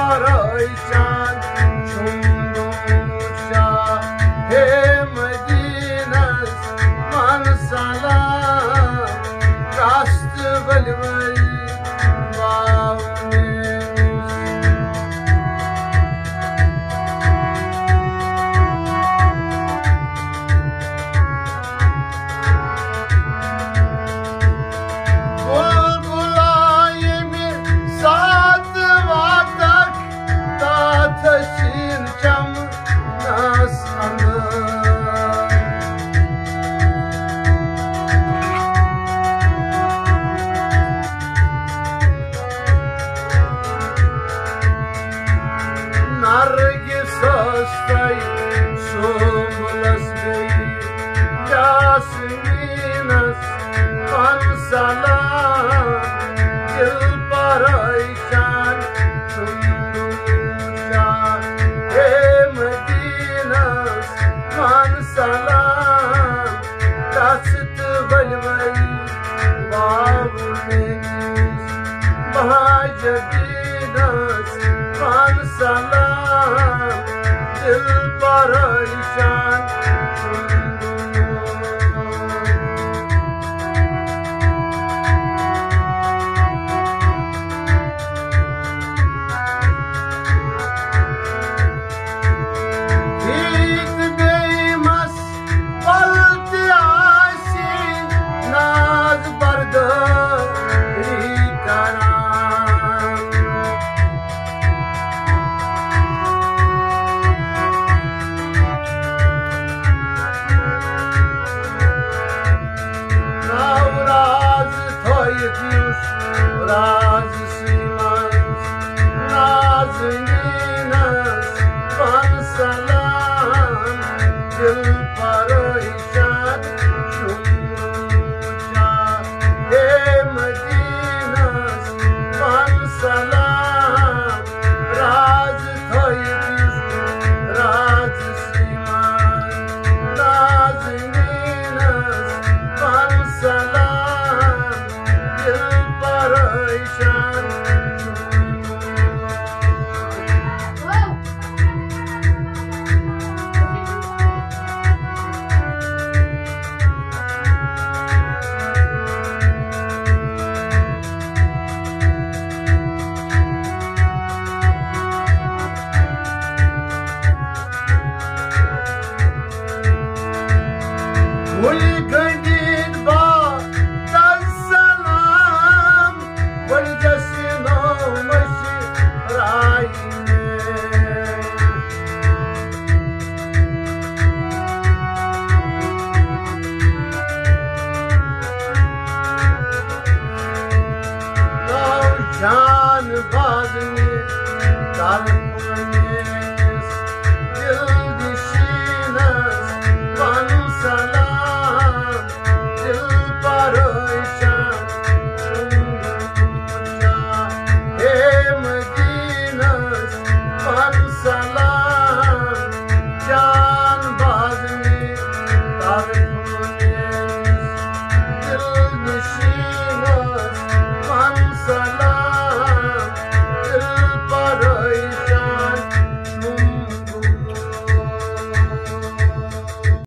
परेशान छुंदूचा हे मदीनस मनसला रास्त बलवल Somos Yasminas Mansalam Dil Paraishan Chunducha He Madinas Mansalam Dast Balwal Babu Menis Mahajabinas Mansalam Dil Paraishan Raz Simans Nazminas Mansalam Dil Paraishan Chunducha He Madinas Mansalam Raz Raz Simans Nazminas Mansalam Dil Paraishan Mulkandid ba salam wal jasino mashi raine Now Jan Badni Dal